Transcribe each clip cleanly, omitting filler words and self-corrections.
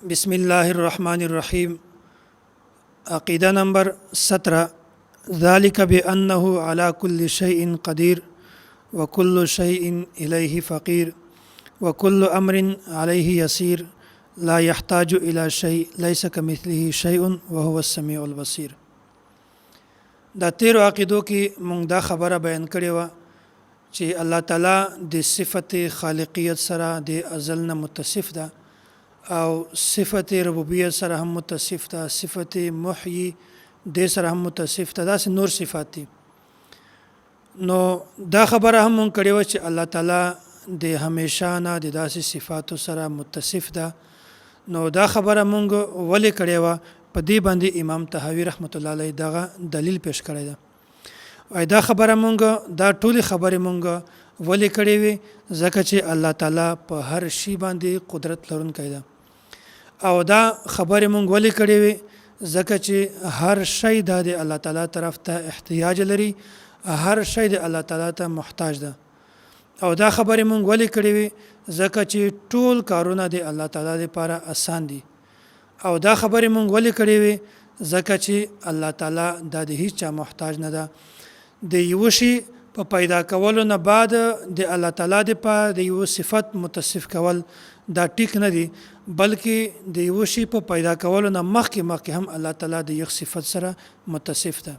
بسم الله الرحمن الرحيم. عقیدہ نمبر 17. ذلك بأنه على كل شيء قدير وكل شيء إليه فقير وكل أمر عليه يسير لا يحتاج إلى شيء ليس كمثله شيء وهو السميع البصير. دا تیرو عقیدو کې مونږ دا خبره بیان کړې وه چې الله تعالی د صفت خالقیت سره د ازل نه متصف ده او صفت ربوبیت سره هم متصف ده، صفت محیی د سره هم متصف ده، داسې نور صفات دي. نو دا خبره هم مونږ کړې وه چې الله تعالی د همیشه نه د داسې صفاتو سره متصف ده. نو دا خبره مونږ ولې کړې وه؟ په دې باندې امام طحاوي رحمت الله علیه دغه دلیل پیش کړی ده. وای دا خبره مونږ دا ټولې خبرې مونږ ولې کړې وي؟ ځکه چې الله تعالی په هر شي باندې قدرت لرونکی ده. او دا خبرې مونږ ولې کړې وي؟ ځکه چې هر شی د الله تعالی طرف ته احتیاج لري، هر شی د الله تعالی ته محتاج ده. او دا خبرې مونږ ولې کړې وي؟ ځکه چې ټول کارونه د الله تعالی لپاره آسان دي. او دا خبرې مونږ ولې کړې وي؟ ځکه چې الله تعالی د هیڅ چا محتاج نه ده. د یو شی په پیدا کولو نه بعد د الله تعالی د یو صفت متصف کول دا ټیک نه دی، بلکې د یو شی په پیدا کولو نه مخکې هم الله تعالی د یو صفت سره متصف ده.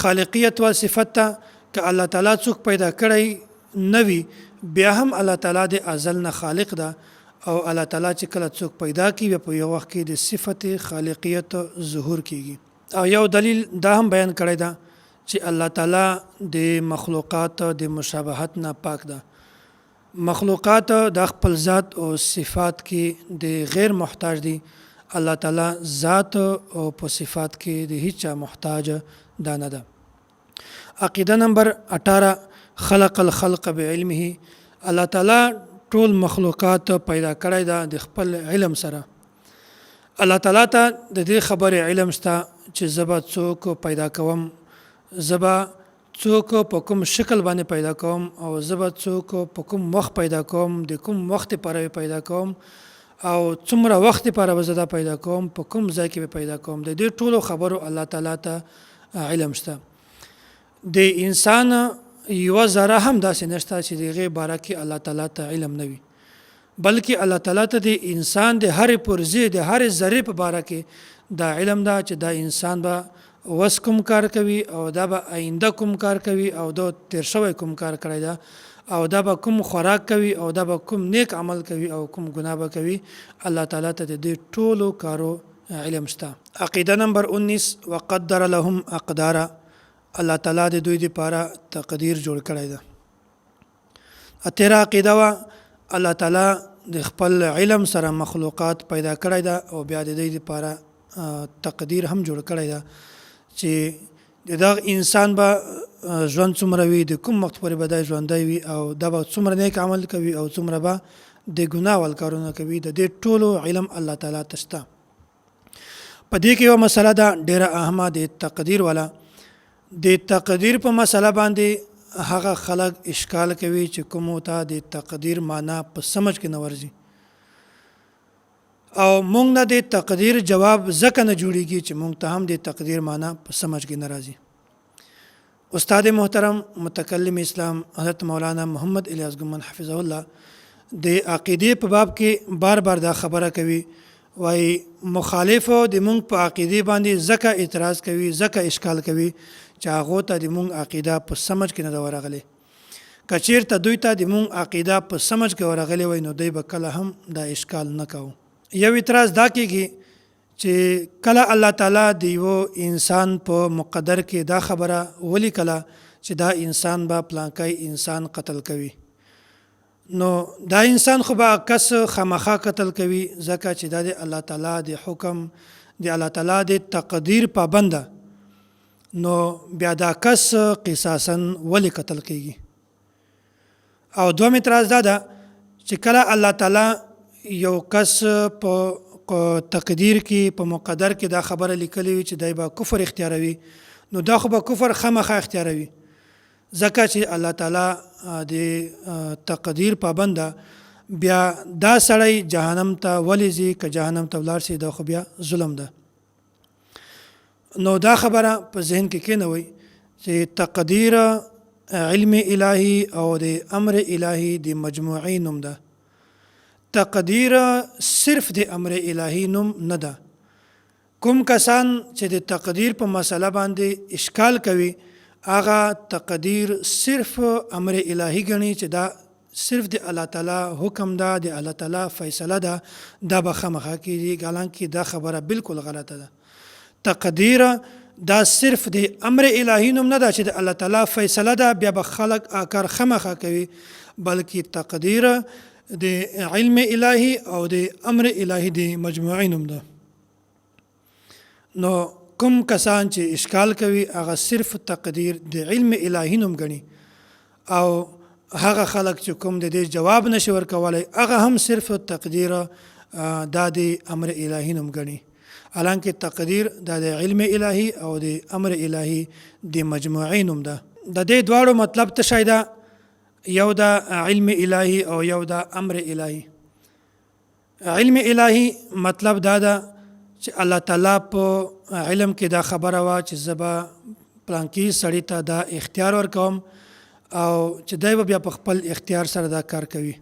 خالقیت و صفت ته که الله تعالی څوک پیدا کړی نه وي، بیا هم الله تعالی د ازل نه خالق ده. او الله تعالی چې کله څوک پیدا کوي په یو وخت کې د صفت خالقیت ظهور کیږي. او یو دلیل دا هم بیان کړی ده چې الله تعالی د مخلوقات د مشابهت نه پاک ده. مخلوقات د خپل ذات او صفات کې د غیر محتاج دي. الله تعالی ذات او په صفات کې د هیڅ محتاج ده نه ده. عقیده نمبر 18. خلق الخلق بعلمه. الله تعالی ټول مخلوقات پیدا کړی ده د خپل علم سره. الله تعالی ته د دې خبرې علم شته چې زبا څوک پیدا کوم، زبا څوک په کوم شکل باندې پیدا کوم، او زبا څوک په کوم وخت پیدا کوم، د کوم وخت لپاره پیدا کوم، او څومره وخت لپاره به زه پیدا کوم، په کوم ځای کې پیدا کوم. د دې ټولو خبرو الله تعالی ته علم شته. د انسان یو ذره هم داسې نشته چې دغه باره کې الله تعالی ته علم نه وي، بلکې الله تعالی ته د انسان د هر پرزې د هر ذرې په باره کې دا علم ده چې دا انسان به وس کوم کار کوي، او دا به آینده کوم کار کوي، او دا تیر شوی کوم کار کړی ده، او دا به کوم خوراک کوي، او دا به کوم نیک عمل کوي، او کوم ګناه به کوي. الله تعالی ته د دې ټولو کارو علم شته. عقیده نمبر 19. وقدر لهم اقدارا. الله تعالی د دوی لپاره تقدیر جوړ کړی ده. اتره عقیده وا الله تعالی د خپل علم سره مخلوقات پیدا کړی ده، او بیا د دوی لپاره تقدیر هم جوړ کړی ده چې دا انسان به ژوند څومره وي، د کوم وخت پورې به دا ژوندی وي، او دا به څومره نیک عمل کوي، او څومره به د ګناه ول کارونه کوي. د دې ټولو علم الله تعالی ته شته. په دې کې یو مسله ده ډیره اهمه د تقدیر والا. د تقدیر په مسله باندې هغه خلک اشکال کوي چې کوم ته د تقدیر معنا په سمج کې نه ورځي، او مونږ نه د تقدیر جواب ځکه نه جوړیږي چې مونږ ته هم د تقدیر معنا په سمج کې نه راځي. استاد محترم متکلم اسلام حضرت مولانا محمد الیاس ګمن حفظه الله د عقیده په باب کې بار بار دا خبره کوي، وای مخالفو د مونږ په عقیده باندې ځکه اعتراض کوي، ځکه اشکال کوي چې هغه ته د مونږ عقیده په سمج کې نه ورغلي. کچیرته دوی ته د مونږ عقیده په سمج کې ورغلي وای نو دوی به کله هم دا اشکال نه کوو. یو اعتراض دا کېږي چې کله الله تعالی د یو انسان په مقدر کې دا خبره ولی کله چې دا انسان به پلانکی انسان قتل کوي، نو دا انسان خو به کس خامخا قتل کوي، ځکه چې دا د الله تعالی د حکم د الله تعالی د تقدیر پابنده. نو بیا دا کس قصاصا ولی قتل کیږي. او دوم اعتراض دا ده چې کله الله تعالی یو کس په تقدیر کې په مقدر کې دا خبره لیکلی وي چې دای به کفر اختیاروي، نو دا خو به کفر خامخا اختیاروي، ځکه چې الله تعالی د تقدیر پابنده. بیا دا سړی جهنم ته ولې ځي که جهنم ته ولاړ شي دا خو بیا ظلم ده. نو دا خبره په ذهن کې کېنوئ چې تقدیر علم الهی او د امر الهی د مجموعي نوم ده. تقدیر صرف د امر الهی نوم نه ده. کوم کسان چې د تقدیر په مسله باندې اشکال کوي هغه تقدیر صرف امر الهی ګڼي چې دا صرف د الله تعالی حکم ده، د الله تعالی فیصله ده، دا به خامخا کېږي، حالانکه دا خبره بالکل غلطه ده. تقدیر دا صرف د امر الهی نوم نه ده چې د الله تعالی فیصله ده بیا به خلق کار خامخا کوي، بلکې تقدیر د علم الهی او د امر الهی د مجموعي نوم ده. نو کوم کسان چې اشکال کوي هغه صرف تقدیر د علم الهی نوم ګڼي، او هغه خلق چې کوم د دې جواب نشي ورکولی هغه هم صرف تقدیر دا د امر الهی نوم ګڼي، حالانکه تقدیر دا د علم الهی او د امر الهی د مجموعي نوم ده. د دې دواړو مطلب څه شی ده؟ یو دا علم الهی او یو دا امر الهی. علم الهی مطلب دا ده چې الله تعالی په علم کې دا خبره وا چې زبا پلانکی سړی ته دا اختیار ورکوم او چې دی بیا په خپل اختیار سره دا کار کوي.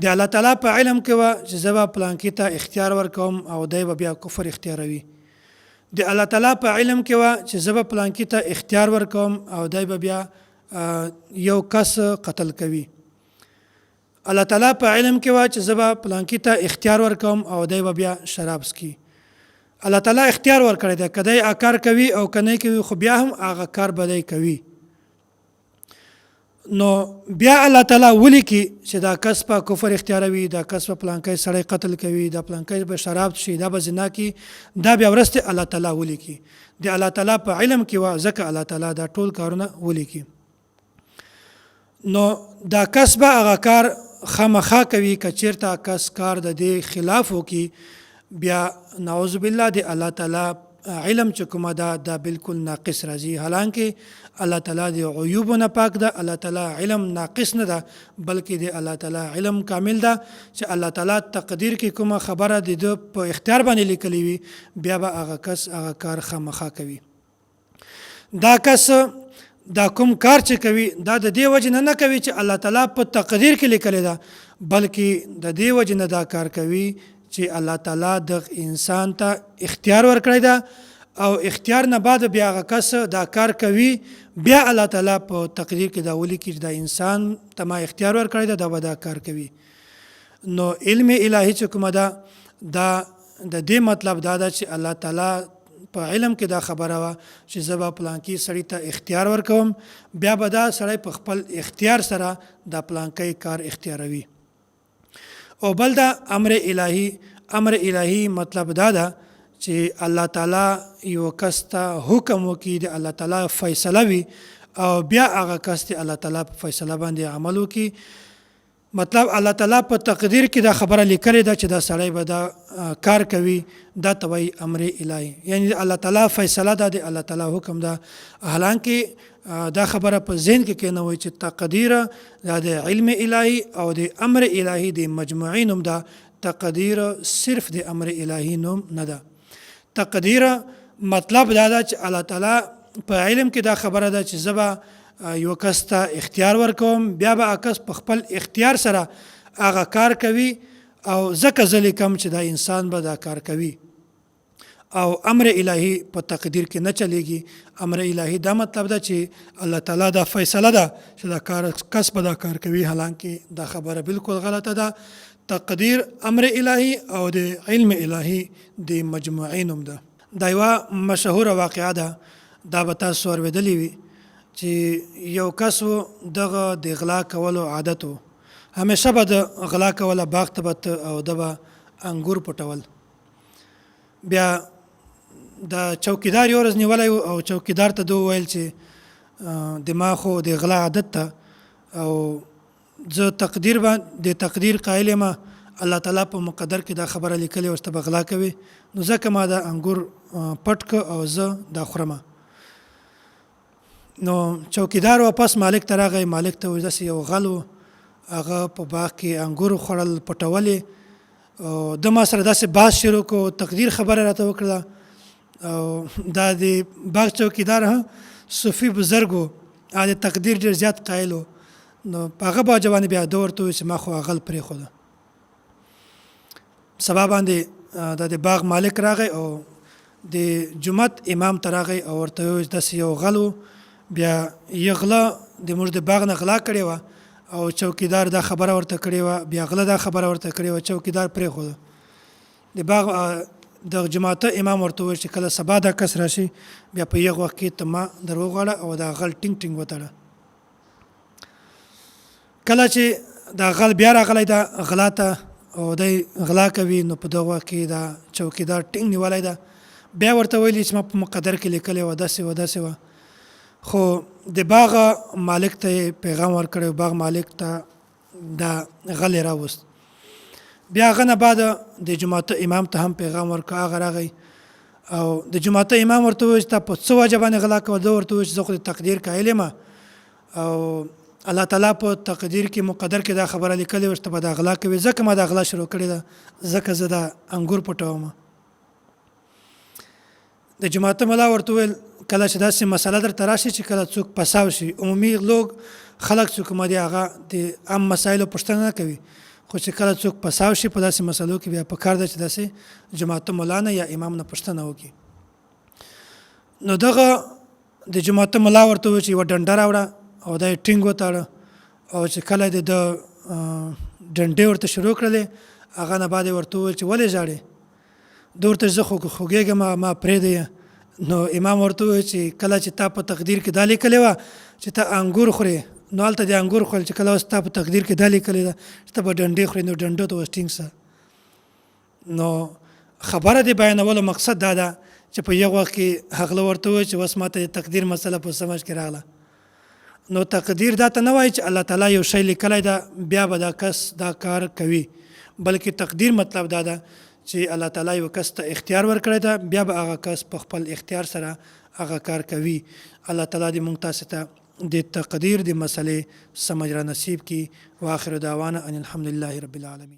د الله تعالی په علم کې وا چې زبا پلانکی ته اختیار ورکوم او دی بیا کفر اختیاروي. د الله تعالی په علم کې وا چې زبا پلانکی ته اختیار ورکوم او دی بیا یو کس قتل کوي. الله تعالی په علم کې وا چې زبا پلانکی ته اختیار ورکوم او دی بیا شراب څکي. الله تعالی اختیار ورکړی دی کدی کار کوي او کنه کوي، خو بیا هم هغه کار بدی کوي. نو بیا الله تعالی ولیکي چې دا کس په کفر اختیاروي، دا کس په پلانکی سړی قتل کوي، دا پلانکی به شراب شي، دا به زنا کوي، دا بیا ورسته الله تعالی ولیکي. د الله تعالی په علم کې وا ځکه الله تعالی دا ټول کارونه ولیکي. نو دا کس به هغه کار خامخا کوي که چیرته کس کار د دې خلاف وکي بیا نعوذ بالله د الله تعالی علم چې کومه دا بالکل ناقص راځي، حالانکه الله تعالی د عیوبونه پاک ده، الله تعالی علم ناقص نه ده بلکې د الله تعالی علم کامل ده چې الله تعالی تقدیر کې کومه خبره د په اختیار باندې لیکلی وي بیا به هغه کس هغه کار خامخا کوي. دا کس دا کوم کار چې کوي دا د دې وجه نه کوي چې الله تعالی په تقدیر کې لیکلی ده، بلکې د دې وجه نه دا کار کوي چې الله تعالی د انسان ته اختیار ورکړی ده او اختیار نه بعد بیا هغه کس دا کار کوي، بیا الله تعالی په تقدیر کې دا ولیکي چې دا انسان ته ما اختیار ورکړی ده دا به دا کار کوي. نو علم الهی چې کومه ده دا د دې مطلب دا ده چې الله تعالی په علم کې دا خبره وا چې زبا پلانکی سړی ته اختیار ورکوم بیا به دا سړی په خپل اختیار سره دا پلانکی کار اختیاروي. او بل دا امر الهی. امر الهی مطلب دا ده چې الله تعالی یو کس ته حکم وکړي، د الله تعالی فیصله وي او بیا هغه کس ته الله تعالی په فیصله باندې عمل وکړي. مطلب الله تعالی په تقدیر کې دا خبره لیکلې ده چې دا سړی به دا کار کوي، دا ته وایي امر الهی، یعنی الله تعالی فیصله ده، د الله تعالی حکم ده. حالانکه دا خبره په ذهن کې کېنوي چې تقدیر دا د علم الهی او د امر الهی د مجموعي نوم ده، تقدیر صرف د امر الهی نوم نه ده. تقدیر مطلب دا ده چې الله تعالی په علم کې دا خبره ده چې زبا یو کس ته اختیار ورکوم بیا به کس په خپل اختیار سره هغه کار کوي او ځکه زه لیکم چې دا انسان به دا کار کوي. او امر الهی په تقدیر کې نه چلیږي. امر الهی دا مطلب ده چې الله تعالی دا فیصله ده چې دا کار کس به دا کار کوي، حالانکه دا خبره بالکل غلطه ده. تقدیر امر الهی او د علم الهی د مجموعي نوم ده. دا یوه مشهوره واقعه ده، دا به تاسو اورېدلې وي چې یو کس دغه د غلا کولو عادت و، همیشه به د غلا کوله باغ ته به او د به انګور پټول. بیا د چوکیدار یو ورځ نیولی و او چوکیدار ته ده وویل چې دما خو د غلا عادت ته او زه د تقدیر قایل یم، الله تعالی په مقدر کې دا خبره لیکلې ورته به غلا کوي، نو ځکه ما دا انګور پټ که او زه دا خورمه. نو چوکیدار واپس مالک ته راغی، مالک ته وایي داسې یو غل و هغه په باغ کې انګور خوړل پټولې او د ما سره داسې باز شروع کو تقدیر خبره راته وکړه او دا د باغ چوکیدار صوفي بزرګو د تقدیر ډېر زیات قایل و نو په هغه باجوانې بیا ده ورته وویل چې ما خو اغل پرېښوده سبا باندې د باغ مالک راغی او د جومات امام ته راغی او ورته وویل داسې یو غل و بیا یو غله د موږ د باغ نه غلا کړې وه او چوکیدار دا خبره ورته کړې وه بیا غله دا خبره ورته کړې وه چوکیدار پرېښوده د باغ د جماعته امام ورته وویل چې کله سبا دا کس راشي بیا په یغ وخت کې ته ما در وغواړه او دا غل ټینګ ټینګ وتړه کله چې دا غل بیا راغلی دا غلا ته او دی غلا کوي نو په دغه وخت کې دا چوکیدار ټینګ نیولی ده بیا ورته ویلي چې ما په مقدر کې لیکلی وه داسې وه داسې وه خو د باغ مالک ته پیغام ورکړی باغ مالک ته دا غل راوست بیا هغه نه بعد د جماعته امام ته هم پیغام ورکړ هغه راغی او د جماعته امام ورته وویل چې تا په څه وجه باندې غلا کوه ده ورته وویل چې زه خو د تقدیر قایل یم او الله تعالی په تقدیر کې مقدر کې دا خبره لیکلې وه چې ته به دا غلا کوې ځکه ما دا غلا شروع کړې ده ځکه زه دا انګور پټوم د جماعته ملا ورته وویل کله چې داسې مسله درته راشي چې کله څوک پساو شي عمومي لوګ خلک څوک مدي هغه د عام مسایلو پوښتنه نه کوي خو چې کله څوک پساو شي په داسې مسلو کې بیا پکار ده چې داسې جماعته ملا نه یا امام نه پوښتنه وکړي نو دغه د جماعته ملا ورته وویل چې یوه ډنډه راوړه او دا یې ټینګ وتاړه او چې کله د ډنډې ورته شروع کړلې هغه نه بعد یې ورته وویل چې ولې ژاړې ده ورته زه خوږېږم ما پرېږدی نو امام ورته وویل چې کله چې تا په تقدیر کې دا لیکلې وه چې ته انګور خورې نو هلته د انګور خوړل چې کله اوس تا په تقدیر کې دا لیکلې ده چې ته به ډنډې خورې نو ډنډو ته اوس ټینګ شه نو خبره د بیانولو مقصد دا ده چې په یو وخت کې هغله ورته وویل چې اوس ماته د تقدیر مسله په سمجھ کې راغله نو تقدیر دا ته نه وایي چې الله تعالی یو شی لیکلی ده بیا به دا کس دا کار کوي بلکې تقدیر مطلب دا ده چې الله تعالی یو کس ته اختیار ورکړی ده بیا به هغه کس په خپل اختیار سره هغه کار کوي الله تعالی دې موږ تاسو ته د تقدیر د مسلې سمجھ را نصیب کی واخر دعوانا ان الحمد لله رب العالمین